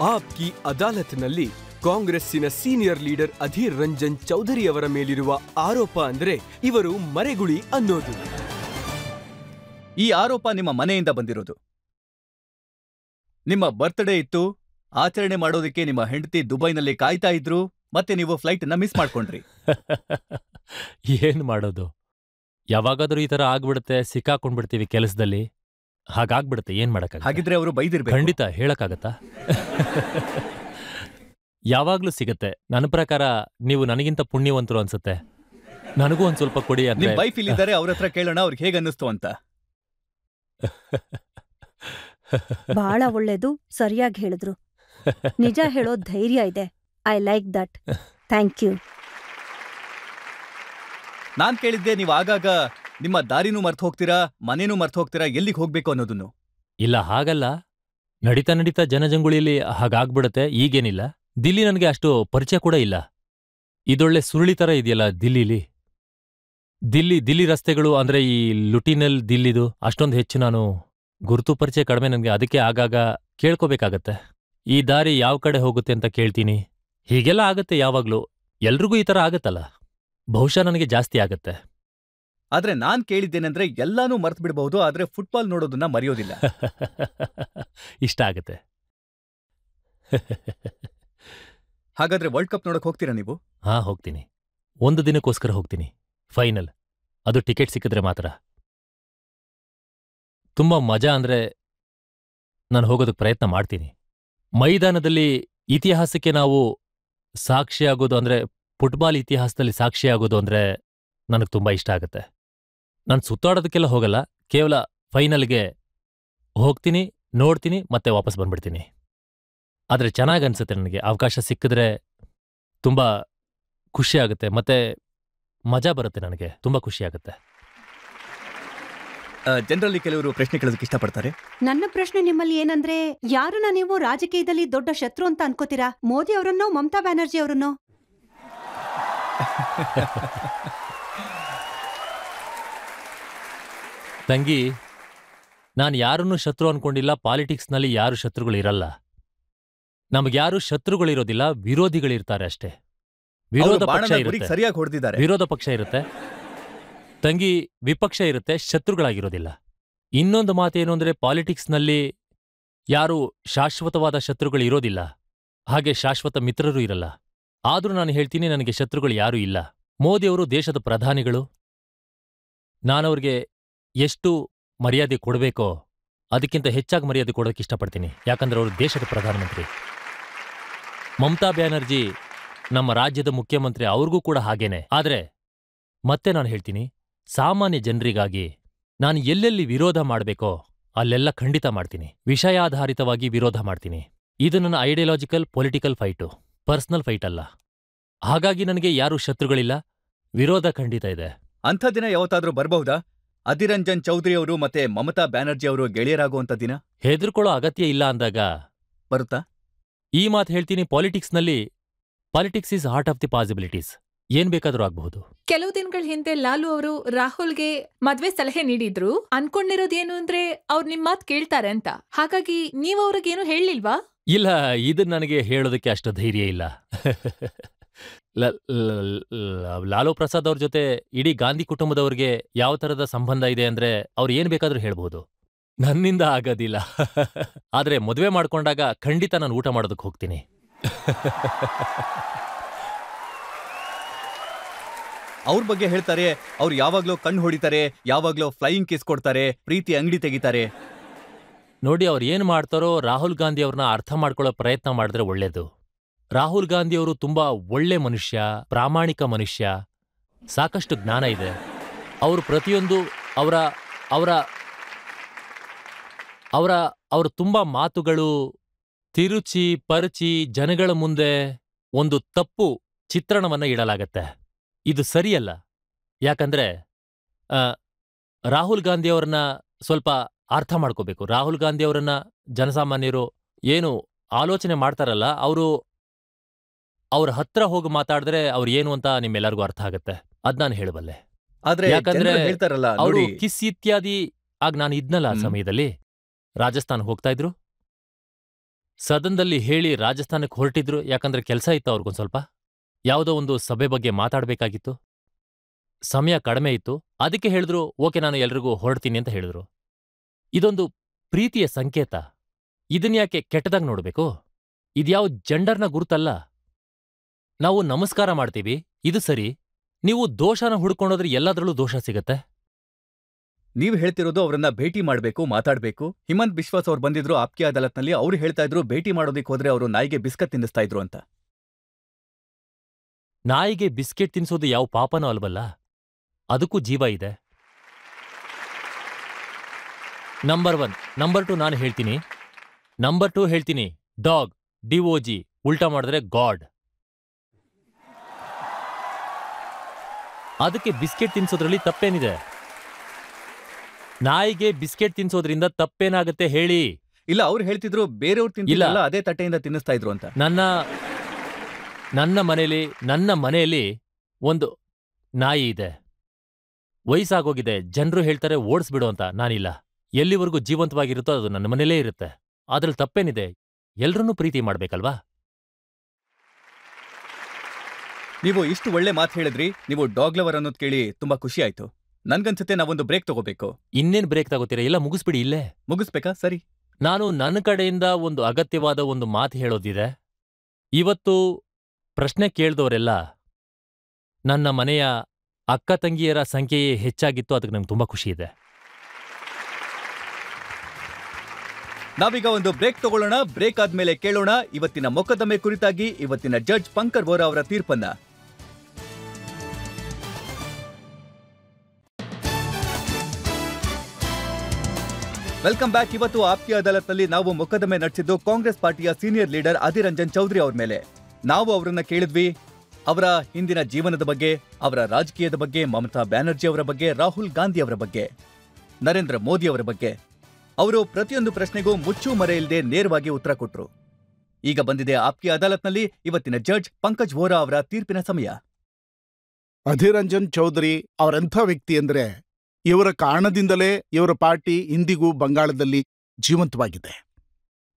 App ಕಿ ಅದಾಲತ್ನಲ್ಲಿ ಕಾಂಗ್ರೆಸ್ಸಿನ senior leader Adhir Ranjan Chaudhary ಅವರ ಮೇಲಿರುವ ಆರೋಪ ಅಂದ್ರೆ ಇವರು ಮರೆಗುಳಿ ಅನ್ನೋದು. ಈ ಆರೋಪ ನಿಮ್ಮ ಮನೆಯಿಂದ ಬಂದಿರೋದು. ನಿಮ್ಮ ಬರ್ತ್ಡೇ ಇತ್ತು, ಆಚರಣೆ ಮಾಡೋದಕ್ಕೆ ನಿಮ್ಮ ಹೆಂಡತಿ ದುಬೈನಲ್ಲಿ ಕಾಯ್ತಾ ಇದ್ರು, ಮತ್ತೆ ನೀವು ಫ್ಲೈಟ್ನ ಮಿಸ್ ಮಾಡ್ಕೊಂಡ್ರಿ. ಏನ್ ಮಾಡೋದು, ಯಾವಾಗಾದ್ರೂ ಈ ತರ ಆಗ್ಬಿಡುತ್ತೆ, ಸಿಕ್ಕಾಕೊಂಡ್ಬಿಡ್ತೀವಿ ಕೆಲಸದಲ್ಲಿ, ಹಾಗಾಗ್ಬಿಡುತ್ತೆ, ಏನ್ ಮಾಡಕ್ಕಾಗ. ಹಾಗಿದ್ರೆ ಅವರು ಬೈದಿರ್ಬೇಕು. ಖಂಡಿತ ಹೇಳಕ್ಕಾಗತ್ತಾ? ಯಾವಾಗ್ಲೂ ಸಿಗತ್ತೆ. ನನ್ನ ಪ್ರಕಾರ ನೀವು ನನಗಿಂತ ಪುಣ್ಯವಂತರು ಅನ್ಸುತ್ತೆ. ನನಗೂ ಒಂದ್ ಸ್ವಲ್ಪ ಕೊಡಿ ಅಂದ್ರೆ. ನಿಮ್ ವೈಫ್ ಇಲ್ಲಿದ್ದಾರೆ, ಅವ್ರ ಹತ್ರ ಕೇಳೋಣ ಅವ್ರಿಗೆ ಹೇಗನ್ನಿಸ್ತು ಅಂತ. ಬಹಳ ಒಳ್ಳೇದು, ಸರಿಯಾಗಿ ಹೇಳಿದ್ರು. ನಿಜ ಹೇಳೋ ಧೈರ್ಯ ಇದೆ. I like that. Thank you. ನಾನ್ ಕೇಳಿದ್ದೆ, ನೀವು ಆಗಾಗ ನಿಮ್ಮ ದಾರಿನೂ ಮರ್ತು ಹೋಗ್ತೀರಾ, ಮನೇನೂ ಮರ್ತು ಹೋಗ್ತೀರಾ, ಎಲ್ಲಿಗೆ ಹೋಗ್ಬೇಕು ಅನ್ನೋದನ್ನು. ಇಲ್ಲ, ಹಾಗಲ್ಲ. ನಡೀತಾ ನಡೀತಾ ಜನಜಂಗುಳಿಯಲ್ಲಿ ಹಾಗಾಗ್ಬಿಡತ್ತೆ. ಈಗೇನಿಲ್ಲ. ದಿಲ್ಲಿ ನನಗೆ ಅಷ್ಟು ಪರಿಚಯ ಕೂಡ ಇಲ್ಲ. ಇದೊಳ್ಳೆ ಸುರುಳಿ ತರ ಇದೆಯಲ್ಲ ದಿಲ್ಲಿಲಿ. ದಿಲ್ಲಿ ರಸ್ತೆಗಳು ಅಂದ್ರೆ ಈ ಲುಟಿನಲ್ ದಿಲ್ಲಿದು ಅಷ್ಟೊಂದು ಹೆಚ್ಚು ನಾನು ಗುರುತು ಪರಿಚಯ ಕಡಿಮೆ ನನಗೆ. ಅದಕ್ಕೆ ಆಗಾಗ ಕೇಳ್ಕೋಬೇಕಾಗತ್ತೆ, ಈ ದಾರಿ ಯಾವ ಕಡೆ ಹೋಗುತ್ತೆ ಅಂತ ಕೇಳ್ತೀನಿ. ಹೀಗೆಲ್ಲ ಆಗತ್ತೆ ಯಾವಾಗ್ಲೂ. ಎಲ್ರಿಗೂ ಈ ತರ ಆಗತ್ತಲ್ಲ. ಬಹುಶಃ ನನಗೆ ಜಾಸ್ತಿ ಆಗತ್ತೆ. ಆದ್ರೆ ನಾನ್ ಕೇಳಿದ್ದೇನೆಂದ್ರೆ ಎಲ್ಲಾನೂ ಮರ್ತು ಬಿಡಬಹುದು, ಆದ್ರೆ ಫುಟ್ಬಾಲ್ ನೋಡೋದನ್ನ ಮರೆಯೋದಿಲ್ಲ. ಇಷ್ಟ ಆಗತ್ತೆ. ಹಾಗಾದ್ರೆ ವರ್ಲ್ಡ್ ಕಪ್ ನೋಡಕ್ ಹೋಗ್ತೀರಾ ನೀವು? ಹಾ, ಹೋಗ್ತೀನಿ. ಒಂದು ದಿನಕ್ಕೋಸ್ಕರ ಹೋಗ್ತೀನಿ. ಫೈನಲ್, ಅದು ಟಿಕೆಟ್ ಸಿಕ್ಕಿದ್ರೆ ಮಾತ್ರ. ತುಂಬಾ ಮಜಾ ಅಂದ್ರೆ ನಾನು ಹೋಗೋದಕ್ಕೆ ಪ್ರಯತ್ನ ಮಾಡ್ತೀನಿ. ಮೈದಾನದಲ್ಲಿ ಇತಿಹಾಸಕ್ಕೆ ನಾವು ಸಾಕ್ಷಿಯಾಗೋದು ಅಂದ್ರೆ, ಫುಟ್ಬಾಲ್ ಇತಿಹಾಸದಲ್ಲಿ ಸಾಕ್ಷಿಯಾಗೋದು ಅಂದ್ರೆ ನನಗೆ ತುಂಬಾ ಇಷ್ಟ ಆಗತ್ತೆ. ನಾನು ಸುತ್ತಾಡೋದಕ್ಕೆಲ್ಲ ಹೋಗಲ್ಲ, ಕೇವಲ ಫೈನಲ್ಗೆ ಹೋಗ್ತೀನಿ, ನೋಡ್ತೀನಿ, ಮತ್ತೆ ವಾಪಸ್ ಬಂದ್ಬಿಡ್ತೀನಿ. ಆದ್ರೆ ಚೆನ್ನಾಗನ್ಸುತ್ತೆ ನನಗೆ. ಅವಕಾಶ ಸಿಕ್ಕಿದ್ರೆ ತುಂಬಾ ಖುಷಿ ಆಗುತ್ತೆ, ಮತ್ತೆ ಮಜಾ ಬರುತ್ತೆ. ನನಗೆ ತುಂಬಾ ಖುಷಿ ಆಗುತ್ತೆ. ಜನರಲ್ಲಿ ಕೆಲವರು ಪ್ರಶ್ನೆ ಕೇಳೋದಕ್ಕೆ ಇಷ್ಟಪಡ್ತಾರೆ. ನನ್ನ ಪ್ರಶ್ನೆ ನಿಮ್ಮಲ್ಲಿ ಏನಂದ್ರೆ, ಯಾರನ್ನ ನೀವು ರಾಜಕೀಯದಲ್ಲಿ ದೊಡ್ಡ ಶತ್ರು ಅಂತ ಅನ್ಕೋತೀರಾ? ಮೋದಿ ಅವರನ್ನೋ, ಮಮತಾ ಬ್ಯಾನರ್ಜಿ ಅವರನ್ನೋ? ತಂಗಿ, ನಾನು ಯಾರನ್ನೂ ಶತ್ರು ಅನ್ಕೊಂಡಿಲ್ಲ. ಪಾಲಿಟಿಕ್ಸ್ನಲ್ಲಿ ಯಾರು ಶತ್ರುಗಳಿರಲ್ಲ. ನಮಗ್ಯಾರು ಶತ್ರುಗಳಿರೋದಿಲ್ಲ, ವಿರೋಧಿಗಳಿರ್ತಾರೆ ಅಷ್ಟೇ. ವಿರೋಧ ಪಕ್ಷ ಇರುತ್ತೆ, ಸರಿಯಾಗಿ ಹೊಡೆದಿದ್ದಾರೆ. ವಿರೋಧ ಪಕ್ಷ ಇರುತ್ತೆ ತಂಗಿ, ವಿಪಕ್ಷ ಇರುತ್ತೆ, ಶತ್ರುಗಳಾಗಿರೋದಿಲ್ಲ. ಇನ್ನೊಂದು ಮಾತೇನು ಅಂದ್ರೆ, ಪಾಲಿಟಿಕ್ಸ್ನಲ್ಲಿ ಯಾರು ಶಾಶ್ವತವಾದ ಶತ್ರುಗಳಿರೋದಿಲ್ಲ, ಹಾಗೆ ಶಾಶ್ವತ ಮಿತ್ರರೂ ಇರಲ್ಲ. ಆದ್ರೂ ನಾನು ಹೇಳ್ತೀನಿ, ನನಗೆ ಶತ್ರುಗಳು ಯಾರೂ ಇಲ್ಲ. ಮೋದಿಯವರು ದೇಶದ ಪ್ರಧಾನಿಗಳು. ನಾನವ್ರಿಗೆ ಎಷ್ಟು ಮರ್ಯಾದೆ ಕೊಡಬೇಕೋ ಅದಕ್ಕಿಂತ ಹೆಚ್ಚಾಗಿ ಮರ್ಯಾದೆ ಕೊಡೋಕೆ ಇಷ್ಟಪಡ್ತೀನಿ, ಯಾಕಂದ್ರೆ ಅವರು ದೇಶದ ಪ್ರಧಾನಮಂತ್ರಿ. ಮಮತಾ ಬ್ಯಾನರ್ಜಿ ನಮ್ಮ ರಾಜ್ಯದ ಮುಖ್ಯಮಂತ್ರಿ, ಅವ್ರಿಗೂ ಕೂಡ ಹಾಗೇನೆ. ಆದ್ರೆ ಮತ್ತೆ ನಾನು ಹೇಳ್ತೀನಿ, ಸಾಮಾನ್ಯ ಜನರಿಗಾಗಿ ನಾನು ಎಲ್ಲೆಲ್ಲಿ ವಿರೋಧ ಮಾಡಬೇಕೋ ಅಲ್ಲೆಲ್ಲ ಖಂಡಿತ ಮಾಡ್ತೀನಿ. ವಿಷಯಾಧಾರಿತವಾಗಿ ವಿರೋಧ ಮಾಡ್ತೀನಿ. ಇದು ನನ್ನ ideological political fight, personal fight ಅಲ್ಲ. ಹಾಗಾಗಿ ನನಗೆ ಯಾರೂ ಶತ್ರುಗಳಿಲ್ಲ, ವಿರೋಧ ಖಂಡಿತ ಇದೆ. ಅಂಥ ದಿನ ಯಾವತ್ತಾದ್ರೂ ಬರಬಹುದಾ? ಅಧೀರ್ ರಂಜನ್ ಚೌಧರಿ ಅವರು ಮತ್ತೆ ಮಮತಾ ಬ್ಯಾನರ್ಜಿ ಅವರು ಗೆಳೆಯರಾಗುವಂತ ದಿನ? ಹೆದರ್ಕೊಳ್ಳೋ ಅಗತ್ಯ ಇಲ್ಲ ಅಂದಾಗ ಬರುತ್ತಾ? ಈ ಮಾತು ಹೇಳ್ತೀನಿ, politics is heart of the possibilities. ಏನ್ ಬೇಕಾದ್ರೂ ಆಗ್ಬಹುದು. ಕೆಲವು ದಿನಗಳ ಹಿಂದೆ ಲಾಲು ಅವರು ರಾಹುಲ್ಗೆ ಮದ್ವೆ ಸಲಹೆ ನೀಡಿದ್ರು. ಅನ್ಕೊಂಡಿರೋದೇನು ಅಂದ್ರೆ, ಅವ್ರು ನಿಮ್ ಮಾತ್ ಕೇಳ್ತಾರೆ ಅಂತ. ಹಾಗಾಗಿ ನೀವ್ ಅವ್ರಿಗೇನು ಹೇಳಿಲ್ವಾ? ಇಲ್ಲ, ಇದನ್ನ ನನಗೆ ಹೇಳೋದಕ್ಕೆ ಅಷ್ಟು ಧೈರ್ಯ ಇಲ್ಲ. ಲಾಲು ಪ್ರಸಾದ್ ಅವ್ರ ಜೊತೆ ಇಡೀ ಗಾಂಧಿ ಕುಟುಂಬದವ್ರಿಗೆ ಯಾವ ತರದ ಸಂಬಂಧ ಇದೆ ಅಂದ್ರೆ ಅವ್ರು ಏನ್ ಬೇಕಾದ್ರೂ ಹೇಳ್ಬಹುದು. ನನ್ನಿಂದ ಆಗೋದಿಲ್ಲ. ಆದ್ರೆ ಮದುವೆ ಮಾಡ್ಕೊಂಡಾಗ ಖಂಡಿತ ನಾನು ಊಟ ಮಾಡೋದಕ್ಕೆ ಹೋಗ್ತೀನಿ. ಅವ್ರ ಬಗ್ಗೆ ಹೇಳ್ತಾರೆ, ಅವ್ರು ಯಾವಾಗ್ಲೂ ಕಣ್ಣು ಹೊಡಿತಾರೆ, ಯಾವಾಗ್ಲೂ ಫ್ಲೈಯಿಂಗ್ ಕಿಸ್ ಕೊಡ್ತಾರೆ, ಪ್ರೀತಿ ಅಂಗಡಿ ತೆಗಿತಾರೆ. ನೋಡಿ, ಅವ್ರು ಏನ್ ಮಾಡ್ತಾರೋ ರಾಹುಲ್ ಗಾಂಧಿ ಅವ್ರನ್ನ ಅರ್ಥ ಮಾಡ್ಕೊಳ್ಳೋ ಪ್ರಯತ್ನ ಮಾಡಿದ್ರೆ ಒಳ್ಳೇದು. ರಾಹುಲ್ ಗಾಂಧಿ ಅವರು ತುಂಬಾ ಒಳ್ಳೆ ಮನುಷ್ಯ, ಪ್ರಾಮಾಣಿಕ ಮನುಷ್ಯ, ಸಾಕಷ್ಟು ಜ್ಞಾನ ಇದೆ. ಅವರು ಪ್ರತಿಯೊಂದು ಅವರ ತುಂಬಾ ಮಾತುಗಳು ತಿರುಚಿ ಪರಚಿ ಜನಗಳ ಮುಂದೆ ಒಂದು ತಪ್ಪು ಚಿತ್ರಣವನ್ನ ಇಡಲಾಗತ್ತೆ. ಇದು ಸರಿಯಲ್ಲ. ಯಾಕಂದ್ರೆ ರಾಹುಲ್ ಗಾಂಧಿ ಅವ್ರನ್ನ ಸ್ವಲ್ಪ ಅರ್ಥ ಮಾಡ್ಕೋಬೇಕು. ರಾಹುಲ್ ಗಾಂಧಿ ಅವರನ್ನ ಜನಸಾಮಾನ್ಯರು ಏನು ಆಲೋಚನೆ ಮಾಡ್ತಾರಲ್ಲ, ಅವ್ರ ಹತ್ರ ಹೋಗಿ ಮಾತಾಡಿದ್ರೆ ಅವ್ರು ಏನು ಅಂತ ನಿಮ್ಮೆಲ್ಲರಿಗೂ ಅರ್ಥ ಆಗತ್ತೆ. ಅದ್ ನಾನು ಹೇಳಬಲ್ಲೆ. ಯಾಕಂದ್ರೆ ಅವರು ಕಿಸ್ ಇತ್ಯಾದಿ ಆಗ ನಾನು ಇದ್ನಲ್ಲ ಆ ಸಮಯದಲ್ಲಿ ರಾಜಸ್ಥಾನ್ ಹೋಗ್ತಾ ಇದ್ರು. ಸದನದಲ್ಲಿ ಹೇಳಿ ರಾಜಸ್ಥಾನಕ್ಕೆ ಹೊರಟಿದ್ರು, ಯಾಕಂದ್ರೆ ಕೆಲಸ ಇತ್ತು ಅವ್ರಿಗೊಂದು ಸ್ವಲ್ಪ. ಯಾವುದೋ ಒಂದು ಸಭೆ ಬಗ್ಗೆ ಮಾತಾಡಬೇಕಾಗಿತ್ತು, ಸಮಯ ಕಡಿಮೆ ಇತ್ತು. ಅದಕ್ಕೆ ಹೇಳಿದ್ರು, ಓಕೆ ನಾನು ಎಲ್ರಿಗೂ ಹೊರಡ್ತೀನಿ ಅಂತ ಹೇಳಿದ್ರು. ಇದೊಂದು ಪ್ರೀತಿಯ ಸಂಕೇತ. ಇದನ್ಯಾಕೆ ಕೆಟ್ಟದಾಗಿ ನೋಡ್ಬೇಕು? ಇದ್ಯಾವ ಜೆಂಡರ್ನ ಗುರುತಲ್ಲ. ನಾವು ನಮಸ್ಕಾರ ಮಾಡ್ತೀವಿ, ಇದು ಸರಿ. ನೀವು ದೋಷನ ಹುಡ್ಕೊಂಡೋದ್ರೆ ಎಲ್ಲದರಲ್ಲೂ ದೋಷ ಸಿಗತ್ತೆ. ನೀವ್ ಹೇಳ್ತಿರೋದು ಅವರನ್ನ ಭೇಟಿ ಮಾಡ್ಬೇಕು, ಮಾತಾಡ್ಬೇಕು. ಹಿಮಂತ್ ಬಿಶ್ವಾಸ್ ಅವ್ರು ಬಂದಿದ್ರು ಆಪ್ಕಿ ಅದಾಲತ್ನಲ್ಲಿ. ಅವ್ರು ಹೇಳ್ತಾ ಇದ್ರು ಭೇಟಿ ಮಾಡೋದಿಕ್ ಹೋದ್ರೆ ಅವರು ನಾಯಿಗೆ ಬಿಸ್ಕತ್ ತಿನ್ನಿಸ್ತಾ ಇದ್ರು ಅಂತ. ನಾಯಿಗೆ ಬಿಸ್ಕೆಟ್ ತಿನ್ಸೋದು ಯಾವ ಪಾಪನೂ ಅಲ್ವಲ್ಲ, ಅದಕ್ಕೂ ಜೀವ ಇದೆ. ನಂಬರ್ 1. ನಂಬರ್ 2 ನಾನು ಹೇಳ್ತೀನಿ. ನಂಬರ್ 2 ಹೇಳ್ತೀನಿ, ಡಾಗ್, DOG, ಉಲ್ಟಾ ಮಾಡಿದ್ರೆ ಗಾಡ್. ಅದಕ್ಕೆ ಬಿಸ್ಕೆಟ್ ತಿನ್ಸೋದ್ರಲ್ಲಿ ತಪ್ಪೇನಿದೆ? ನಾಯಿಗೆ ಬಿಸ್ಕೆಟ್ ತಿನ್ಸೋದ್ರಿಂದ ತಪ್ಪೇನಾಗತ್ತೆ ಹೇಳಿ? ಇಲ್ಲ, ಅವ್ರು ಹೇಳ್ತಿದ್ರು ಬೇರೆಯವ್ರು ತಿಂತಿಲ್ಲ, ಅದೇ ತಟ್ಟೆಯಿಂದ ತಿನ್ನಿಸ್ತಾ ಇದ್ರು ಅಂತ. ನನ್ನ ಮನೆಯಲ್ಲಿ ಒಂದು ನಾಯಿ ಇದೆ. ವಯಸ್ಸಾಗೋಗಿದೆ, ಜನರು ಹೇಳ್ತಾರೆ ಓಡಿಸ್ಬಿಡು ಅಂತ. ನಾನಿಲ್ಲ, ಎಲ್ಲಿವರೆಗೂ ಜೀವಂತವಾಗಿರುತ್ತೋ ಅದು ನನ್ನ ಮನೇಲೇ ಇರುತ್ತೆ. ಅದ್ರಲ್ಲಿ ತಪ್ಪೇನಿದೆ? ಎಲ್ರನ್ನೂ ಪ್ರೀತಿ ಮಾಡ್ಬೇಕಲ್ವಾ? ನೀವು ಇಷ್ಟು ಒಳ್ಳೆ ಮಾತು ಹೇಳಿದ್ರಿ. ನೀವು ಡಾಗ್ ಲವರ್ ಅನ್ನೋದು ಕೇಳಿ ತುಂಬಾ ಖುಷಿ ಆಯ್ತು. ನನ್ಗನ್ಸುತ್ತೆ ನಾವೊಂದು ಬ್ರೇಕ್ ತಗೋಬೇಕು. ಇನ್ನೇನ್ ಬ್ರೇಕ್ ತಗೋತೀರಾ? ಇಲ್ಲ, ಮುಗಿಸ್ಬಿಡಿ ಇಲ್ಲೇ. ಮುಗಿಸ್ಬೇಕಾ? ಸರಿ. ನಾನು ನನ್ನ ಕಡೆಯಿಂದ ಒಂದು ಅಗತ್ಯವಾದ ಒಂದು ಮಾತು ಹೇಳೋದಿದೆ. ಇವತ್ತು ಪ್ರಶ್ನೆ ಕೇಳ್ದವರೆಲ್ಲ ನನ್ನ ಮನೆಯ ಅಕ್ಕ ತಂಗಿಯರ ಸಂಖ್ಯೆಯೇ ಹೆಚ್ಚಾಗಿತ್ತು. ಅದಕ್ಕೆ ನಂಗೆ ತುಂಬಾ ಖುಷಿ ಇದೆ. ನಾವೀಗ ಒಂದು ಬ್ರೇಕ್ ತಗೊಳ್ಳೋಣ. ಬ್ರೇಕ್ ಆದ್ಮೇಲೆ ಕೇಳೋಣ ಇವತ್ತಿನ ಮೊಕದ್ದಮೆ ಕುರಿತಾಗಿ ಇವತ್ತಿನ ಜಡ್ಜ್ ಪಂಕಜ್ ವೋರಾ ಅವರ ತೀರ್ಪನ್ನ. Welcome back. ಇವತ್ತು ಆಪ್ಕಿ ಅದಾಲತ್ನಲ್ಲಿ ನಾವು ಮೊಕದ್ದಮೆ ನಡೆಸಿದ್ದು ಕಾಂಗ್ರೆಸ್ ಪಾರ್ಟಿಯ ಸೀನಿಯರ್ ಲೀಡರ್ ಅಧೀರ್ ರಂಜನ್ ಚೌಧರಿ ಅವ್ರ ಮೇಲೆ. ನಾವು ಅವರನ್ನ ಕೇಳಿದ್ವಿ ಅವರ ಹಿಂದಿನ ಜೀವನದ ಬಗ್ಗೆ, ಅವರ ರಾಜಕೀಯದ ಬಗ್ಗೆ, ಮಮತಾ ಬ್ಯಾನರ್ಜಿ ಅವರ ಬಗ್ಗೆ, ರಾಹುಲ್ ಗಾಂಧಿ ಅವರ ಬಗ್ಗೆ, ನರೇಂದ್ರ ಮೋದಿ ಅವರ ಬಗ್ಗೆ. ಅವರು ಪ್ರತಿಯೊಂದು ಪ್ರಶ್ನೆಗೂ ಮುಚ್ಚು ಮರೆ ಇಲ್ಲದೆ ನೇರವಾಗಿ ಉತ್ತರ ಕೊಟ್ರು. ಈಗ ಬಂದಿದೆ ಆಪ್ಕಿ ಅದಾಲತ್ನಲ್ಲಿ ಇವತ್ತಿನ ಜಡ್ಜ್ ಪಂಕಜ್ ವೋರಾ ಅವರ ತೀರ್ಪಿನ ಸಮಯ. ಅಧೀರ್ ರಂಜನ್ ಚೌಧರಿ ಅವರೆಂಥ ವ್ಯಕ್ತಿ ಅಂದ್ರೆ, ಇವರ ಕಾರಣದಿಂದಲೇ ಇವರ ಪಾರ್ಟಿ ಇಂದಿಗೂ ಬಂಗಾಳದಲ್ಲಿ ಜೀವಂತವಾಗಿದೆ.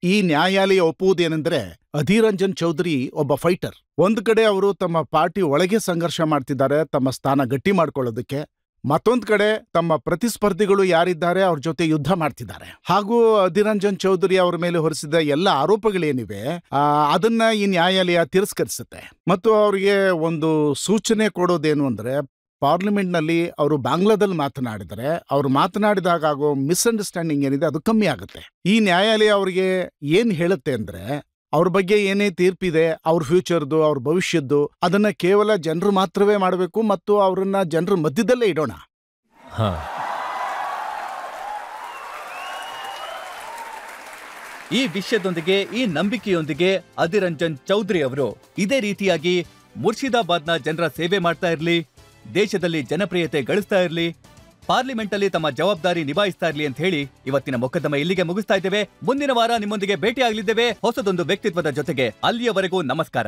ಈ ನ್ಯಾಯಾಲಯ ಒಪ್ಪುವುದೇನೆಂದ್ರೆ, ಅಧೀರ್ ರಂಜನ್ ಚೌಧರಿ ಒಬ್ಬ ಫೈಟರ್. ಒಂದು ಕಡೆ ಅವರು ತಮ್ಮ ಪಾರ್ಟಿ ಒಳಗೆ ಸಂಘರ್ಷ ಮಾಡ್ತಿದ್ದಾರೆ ತಮ್ಮ ಸ್ಥಾನ ಗಟ್ಟಿ ಮಾಡ್ಕೊಳ್ಳೋದಕ್ಕೆ, ಮತ್ತೊಂದು ಕಡೆ ತಮ್ಮ ಪ್ರತಿಸ್ಪರ್ಧಿಗಳು ಯಾರಿದ್ದಾರೆ ಅವ್ರ ಜೊತೆ ಯುದ್ಧ ಮಾಡ್ತಿದ್ದಾರೆ. ಹಾಗೂ ಅಧೀರ್ ರಂಜನ್ ಚೌಧರಿ ಅವರ ಮೇಲೆ ಹೊರಿಸಿದ ಎಲ್ಲ ಆರೋಪಗಳೇನಿವೆ ಅದನ್ನ ಈ ನ್ಯಾಯಾಲಯ ತಿರಸ್ಕರಿಸುತ್ತೆ. ಮತ್ತು ಅವರಿಗೆ ಒಂದು ಸೂಚನೆ ಕೊಡೋದೇನು ಅಂದ್ರೆ, ಪಾರ್ಲಿಮೆಂಟ್ನಲ್ಲಿ ಅವರು ಬಾಂಗ್ಲಾದಲ್ಲಿ ಮಾತನಾಡಿದರೆ ಅವರು ಮಾತನಾಡಿದಾಗ ಆಗೋ ಮಿಸ್ಅಂಡರ್ಸ್ಟ್ಯಾಂಡಿಂಗ್ ಏನಿದೆ ಅದು ಕಮ್ಮಿ ಆಗುತ್ತೆ. ಈ ನ್ಯಾಯಾಲಯ ಅವರಿಗೆ ಏನ್ ಹೇಳುತ್ತೆ ಅಂದ್ರೆ, ಅವ್ರ ಬಗ್ಗೆ ಏನೇ ತೀರ್ಪಿದೆ, ಅವ್ರ ಫ್ಯೂಚರ್ದು, ಅವ್ರ ಭವಿಷ್ಯದ್ದು, ಅದನ್ನ ಕೇವಲ ಜನರು ಮಾತ್ರವೇ ಮಾಡಬೇಕು ಮತ್ತು ಅವರನ್ನ ಜನರ ಮಧ್ಯದಲ್ಲೇ ಇಡೋಣ. ಈ ವಿಷಯದೊಂದಿಗೆ, ಈ ನಂಬಿಕೆಯೊಂದಿಗೆ ಅಧೀರ್ ರಂಜನ್ ಚೌಧರಿ ಅವರು ಇದೇ ರೀತಿಯಾಗಿ ಮುರ್ಷಿದಾಬಾದ್ನ ಜನರ ಸೇವೆ ಮಾಡ್ತಾ ಇರ್ಲಿ, ದೇಶದಲ್ಲಿ ಜನಪ್ರಿಯತೆ ಗಳಿಸ್ತಾ ಇರ್ಲಿ, ಪಾರ್ಲಿಮೆಂಟ್ ಅಲ್ಲಿ ತಮ್ಮ ಜವಾಬ್ದಾರಿ ನಿಭಾಯಿಸ್ತಾ ಇರ್ಲಿ ಅಂತ ಹೇಳಿ ಇವತ್ತಿನ ಮೊಕದ್ದಮೆ ಇಲ್ಲಿಗೆ ಮುಗಿಸ್ತಾ ಇದ್ದೇವೆ. ಮುಂದಿನ ವಾರ ನಿಮ್ಮೊಂದಿಗೆ ಭೇಟಿ ಆಗಲಿದ್ದೇವೆ ಹೊಸದೊಂದು ವ್ಯಕ್ತಿತ್ವದ ಜೊತೆಗೆ. ಅಲ್ಲಿಯವರೆಗೂ ನಮಸ್ಕಾರ.